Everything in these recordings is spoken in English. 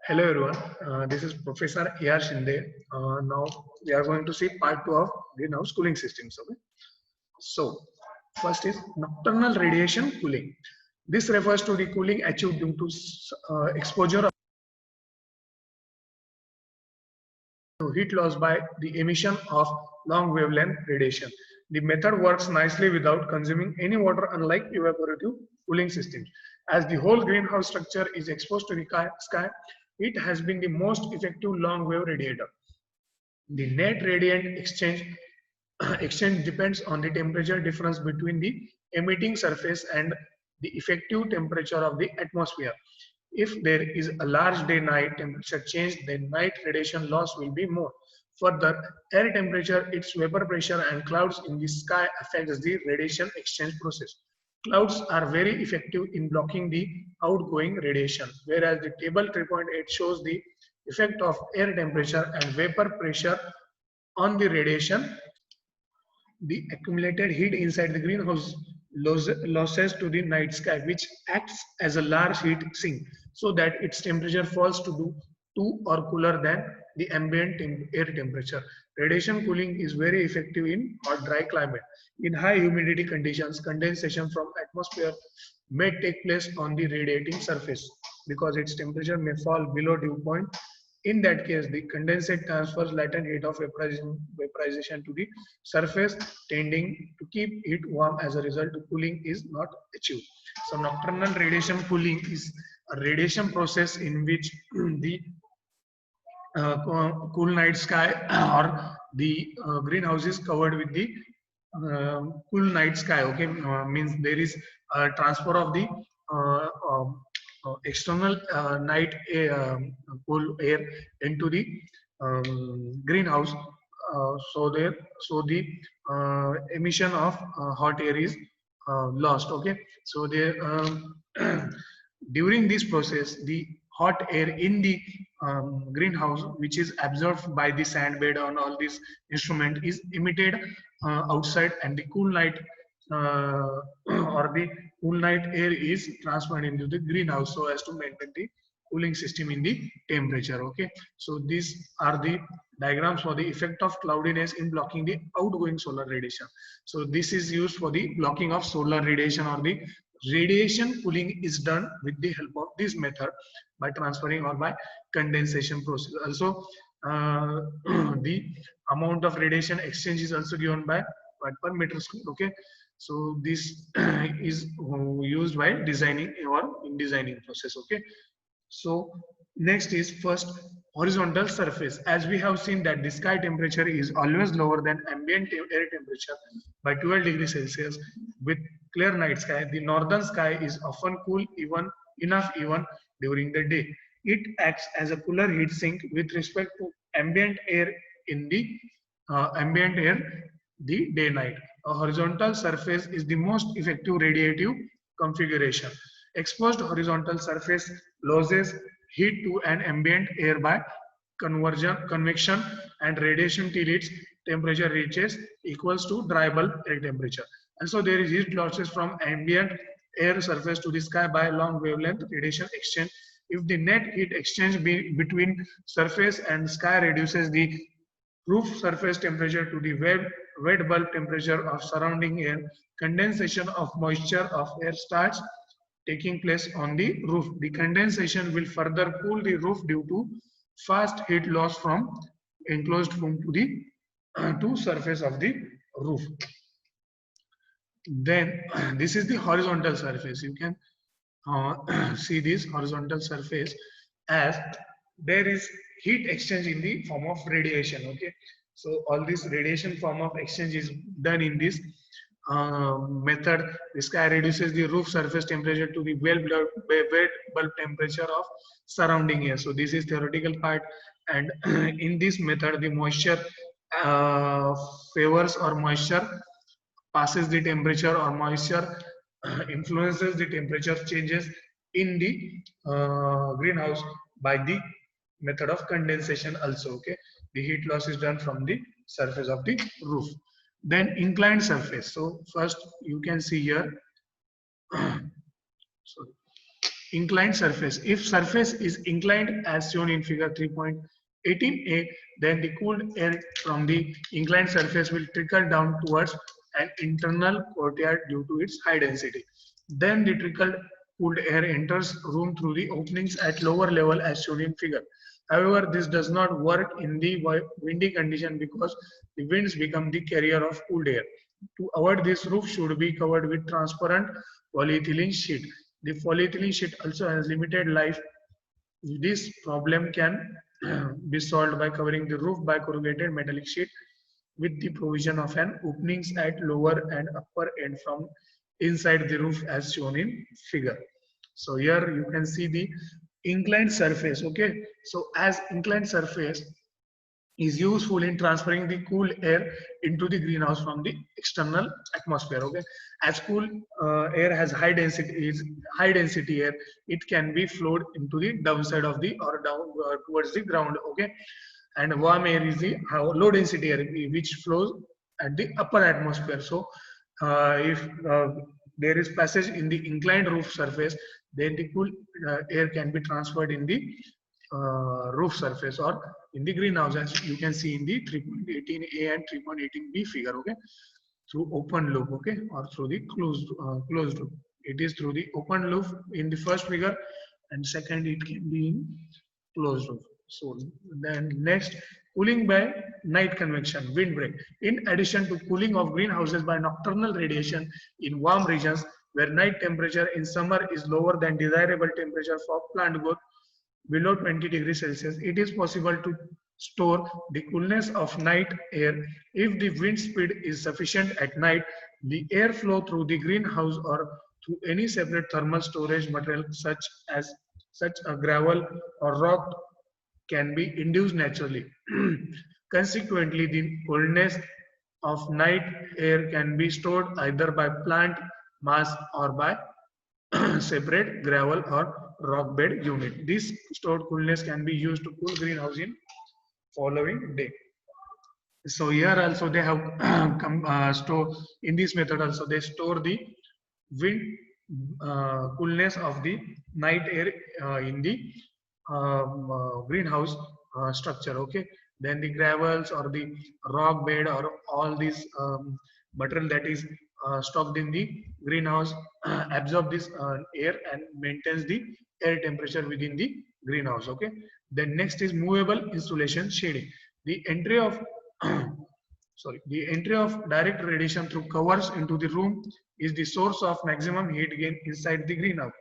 Hello everyone, this is Professor A.R. Shinde. Now we are going to see part 2 of greenhouse cooling systems. Okay? So first is nocturnal radiation cooling. This refers to the cooling achieved due to exposure to heat loss by the emission of long wavelength radiation. The method works nicely without consuming any water, unlike evaporative cooling systems. As the whole greenhouse structure is exposed to the sky, it has been the most effective long wave radiator. The net radiant exchange depends on the temperature difference between the emitting surface and the effective temperature of the atmosphere. If there is a large day-night temperature change, then night radiation loss will be more. Further, air temperature, its vapor pressure and clouds in the sky affects the radiation exchange process. Clouds are very effective in blocking the outgoing radiation, whereas the table 3.8 shows the effect of air temperature and vapor pressure on the radiation. The accumulated heat inside the greenhouse losses to the night sky, which acts as a large heat sink so that its temperature falls to or cooler than the ambient air temperature. Radiation cooling is very effective in hot, dry climate. In high humidity conditions, condensation from atmosphere may take place on the radiating surface because its temperature may fall below dew point. In that case, the condensate transfers latent heat of vaporization to the surface, tending to keep it warm. As a result, cooling is not achieved. So, nocturnal radiation cooling is a radiation process in which the cool night sky or the greenhouse is covered with the cool night sky. Okay, means there is a transfer of the external night air, cool air into the greenhouse. So the emission of hot air is lost. Okay, so there during this process, the hot air in the greenhouse, which is absorbed by the sand bed on all this instrument, is emitted outside, and the cool night or the cool night air is transferred into the greenhouse so as to maintain the cooling system in the temperature. Okay, so these are the diagrams for the effect of cloudiness in blocking the outgoing solar radiation. So this is used for the blocking of solar radiation, or the radiation cooling is done with the help of this method by transferring or by condensation process. Also, the amount of radiation exchange is also given by watt per meter square. Okay, so this is used while designing or in designing process. Okay, so next is first horizontal surface. As we have seen that the sky temperature is always lower than ambient air temperature by 12 degrees Celsius. With clear night sky, the northern sky is often cool even during the day. It acts as a cooler heat sink with respect to ambient air in the ambient air the day night. A horizontal surface is the most effective radiative configuration. Exposed horizontal surface loses heat to an ambient air by convection and radiation till its temperature reaches equals to dry bulb air temperature. And so there is heat losses from ambient air surface to the sky by long wavelength radiation exchange. If the net heat exchange between surface and sky reduces the roof surface temperature to the wet bulb temperature of surrounding air, condensation of moisture of air starts taking place on the roof. The condensation will further cool the roof due to fast heat loss from enclosed room to the to surface of the roof. Then this is the horizontal surface. You can see this horizontal surface as there is heat exchange in the form of radiation. Okay, so all this radiation form of exchange is done in this method. The sky reduces the roof surface temperature to the wet bulb temperature of surrounding air. So this is theoretical part, and in this method the moisture favors, or moisture passes the temperature, or moisture influences the temperature changes in the greenhouse by the method of condensation also. Okay, the heat loss is done from the surface of the roof. Then inclined surface. So first you can see here sorry, inclined surface. If surface is inclined as shown in figure 3.18a, then the cooled air from the inclined surface will trickle down towards an internal courtyard due to its high density. Then the trickled cooled air enters room through the openings at lower level as shown in figure. However, this does not work in the windy condition because the winds become the carrier of cooled air. To avoid this, roof should be covered with transparent polyethylene sheet. The polyethylene sheet also has limited life. This problem can be solved by covering the roof by corrugated metallic sheet with the provision of an openings at lower and upper end from inside the roof as shown in figure. So here you can see the inclined surface. Okay, so as inclined surface is useful in transferring the cool air into the greenhouse from the external atmosphere. Okay, as cool air has high density air, it can be flowed into the downside of the or down towards the ground. Okay, and warm air is the low density air which flows at the upper atmosphere. So if there is passage in the inclined roof surface, then the cool air can be transferred in the roof surface or in the greenhouse, as you can see in the 3.18a and 3.18b figure. Okay, through open loop, okay, or through the closed loop. It is through the open loop in the first figure, and second it can be in closed loop. So then next, cooling by night convection, windbreak. In addition to cooling of greenhouses by nocturnal radiation in warm regions where night temperature in summer is lower than desirable temperature for plant growth below 20 degrees Celsius, it is possible to store the coolness of night air. If the wind speed is sufficient at night, the air flow through the greenhouse or through any separate thermal storage material such a gravel or rock can be induced naturally. Consequently, the coldness of night air can be stored either by plant mass or by separate gravel or rock bed unit. This stored coolness can be used to cool greenhouse in following day. So here also they have store in this method also they store the wind coolness of the night air in the greenhouse structure. Okay, then the gravels or the rock bed or all these material that is stocked in the greenhouse absorb this air and maintains the air temperature within the greenhouse. Okay, then next is movable insulation shading. The entry of the entry of direct radiation through covers into the room is the source of maximum heat gain inside the greenhouse.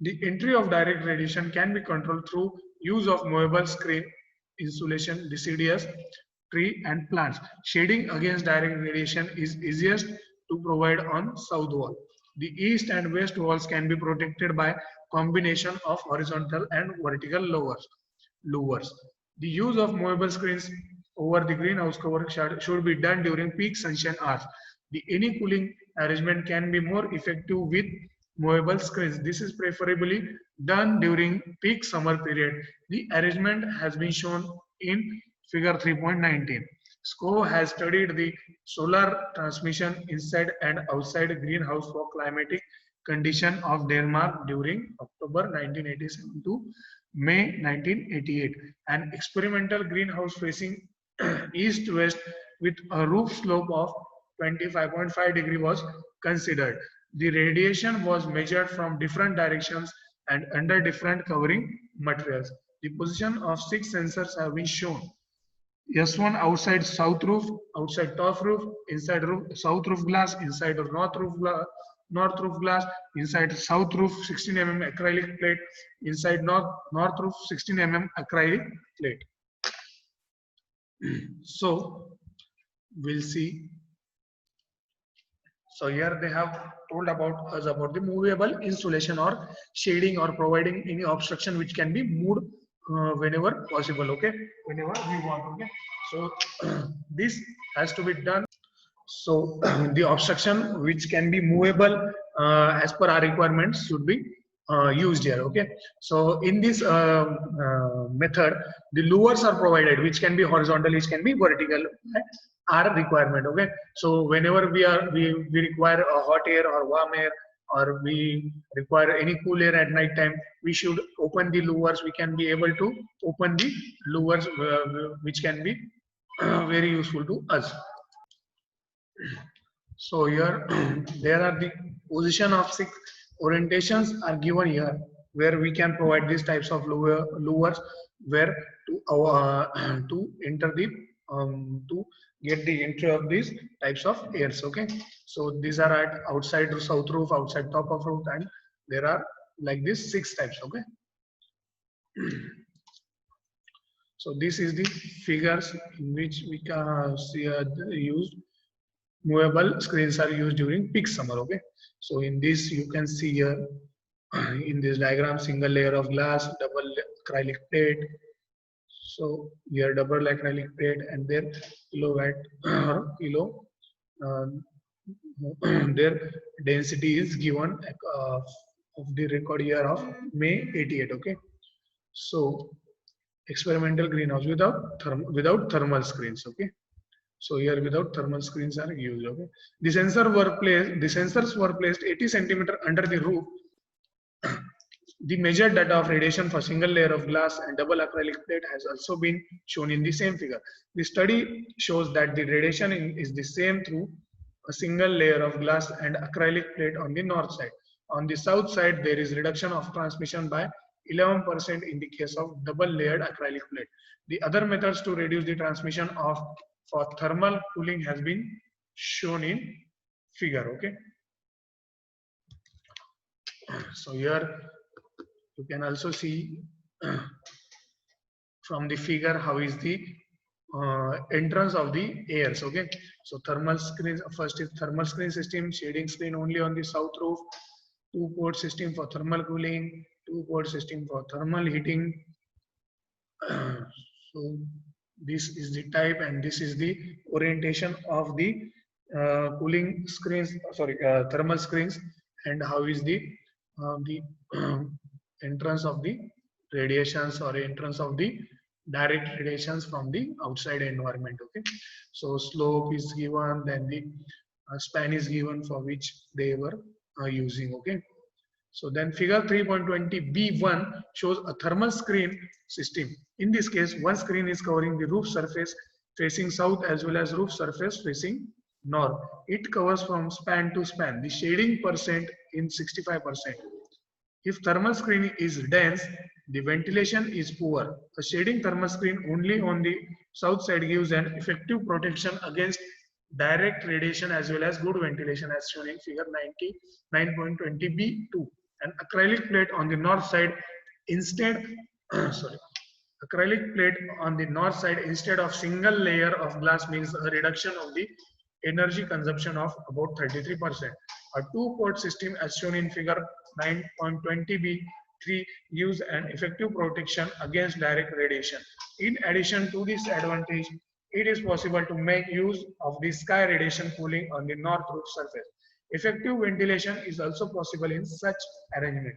The entry of direct radiation can be controlled through use of movable screen insulation, deciduous tree and plants. Shading against direct radiation is easiest to provide on south wall. The east and west walls can be protected by combination of horizontal and vertical louvers. The use of movable screens over the greenhouse cover should be done during peak sunshine hours. Any cooling arrangement can be more effective with movable screens. This is preferably done during peak summer period. The arrangement has been shown in figure 3.19. SCO has studied the solar transmission inside and outside greenhouse for climatic condition of Denmark during October 1987 to May 1988. An experimental greenhouse facing east-west with a roof slope of 25.5 degree was considered. The radiation was measured from different directions and under different covering materials. The position of 6 sensors have been shown. S1 outside south roof, outside top roof, inside roof, south roof glass, inside north roof glass, inside south roof 16 mm acrylic plate, inside north roof 16 mm acrylic plate. So we'll see. So here they have told about us about the movable insulation or shading or providing any obstruction which can be moved whenever possible. Okay, whenever we want. Okay, so this has to be done. So the obstruction which can be movable as per our requirements should be used here. Okay, so in this method the louvers are provided which can be horizontal, which can be vertical, our requirement. Okay, so whenever we require a hot air or warm air or we require any cool air at night time, we should open the louvers. We can be able to open the louvers, which can be very useful to us. So here there are the position of 6 orientations are given here, where we can provide these types of louvers where to enter the to get the entry of these types of airs. Okay, so these are at outside south roof, outside top of roof, and there are like this 6 types. Okay, so this is the figures in which we can see used movable screens are used during peak summer. Okay, so in this you can see here in this diagram, single layer of glass, double acrylic plate. So here double acrylic plate, and their kilowatt or kilo their density is given of the record year of May 88. Okay, so experimental greenhouse without thermal screens. Okay, so here without thermal screens are used. Okay, the sensors were placed 80 centimeter under the roof. The measured data of radiation for single layer of glass and double acrylic plate has also been shown in the same figure. The study shows that the radiation is the same through a single layer of glass and acrylic plate on the north side. On the south side, there is reduction of transmission by 11% in the case of double layered acrylic plate. The other methods to reduce the transmission of for thermal cooling has been shown in figure. Okay, so here you can also see from the figure how is the entrance of the airs. Okay, so thermal screens, first is thermal screen system, shading screen only on the south roof, 2-port system for thermal cooling, 2-port system for thermal heating. So this is the type and this is the orientation of the cooling screens, thermal screens, and how is the entrance of the radiations or entrance of the direct radiations from the outside environment. Okay, so slope is given, then the span is given for which they were using. Okay, so then figure 3.20b1 shows a thermal screen system. In this case, one screen is covering the roof surface facing south as well as roof surface facing north. It covers from span to span. The shading percent in 65%. If thermal screen is dense, the ventilation is poor. A shading thermal screen only on the south side gives an effective protection against direct radiation as well as good ventilation, as shown in figure 9.20b2. An acrylic plate on the north side instead acrylic plate on the north side instead of single layer of glass means a reduction of the energy consumption of about 33%. A 2-port system as shown in figure 9.20b3 gives an effective protection against direct radiation. In addition to this advantage, it is possible to make use of the sky radiation cooling on the north roof surface. Effective ventilation is also possible in such arrangement.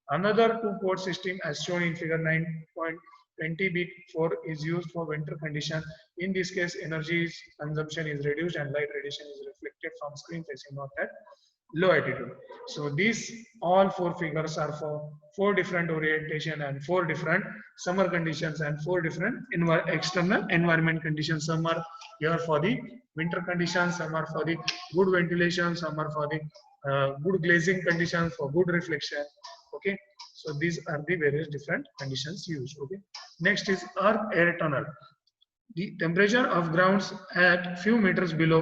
Another 2-port system as shown in figure 9.20b4 is used for winter condition. In this case, energy consumption is reduced and light radiation is reflected from screen facing north at low altitude. So these all 4 figures are for 4 different orientation and 4 different summer conditions and 4 different external environment conditions. Some are here for the winter conditions, some are for the good ventilation, some are for the good glazing conditions, for good reflection. Okay, so these are the various different conditions used. Okay, next is earth air tunnel. The temperature of grounds at few meters below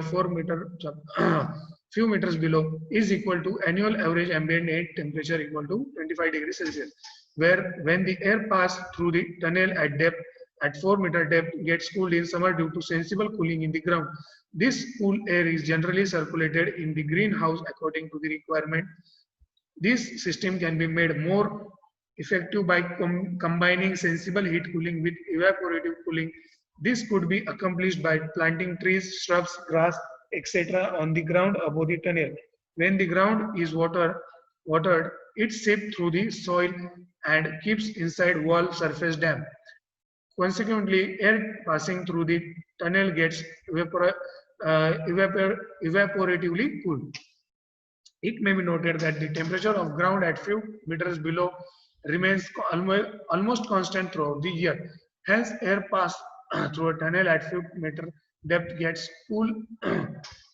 few meters below is equal to annual average ambient air temperature equal to 25 degrees Celsius, where when the air pass through the tunnel at depth at 4-meter depth gets cooled in summer due to sensible cooling in the ground. This cool air is generally circulated in the greenhouse according to the requirement. This system can be made more effective by combining sensible heat cooling with evaporative cooling. This could be accomplished by planting trees, shrubs, grass, etc. on the ground above the tunnel. When the ground is watered, it seeps through the soil and keeps inside wall surface damp. Consequently, air passing through the tunnel gets evaporatively cooled. It may be noted that the temperature of ground at few meters below remains almost constant throughout the year. Hence, air passed through a tunnel at few meter depth gets cool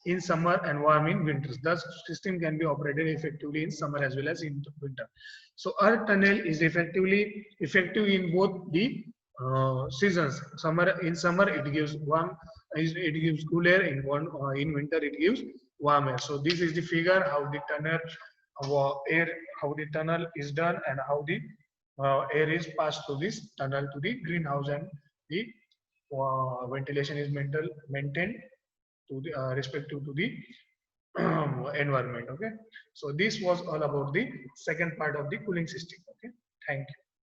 in summer and warm in winters. Thus, system can be operated effectively in summer as well as in winter. So, our tunnel is effective in both the seasons. Summer it gives warm, it gives cool air. In winter it gives warm air. So this is the figure how the tunnel air, how the tunnel is done, and how the air is passed through this tunnel to the greenhouse, and the ventilation is maintained to the respective to the environment. Okay, so this was all about the second part of the cooling system. Okay, thank you.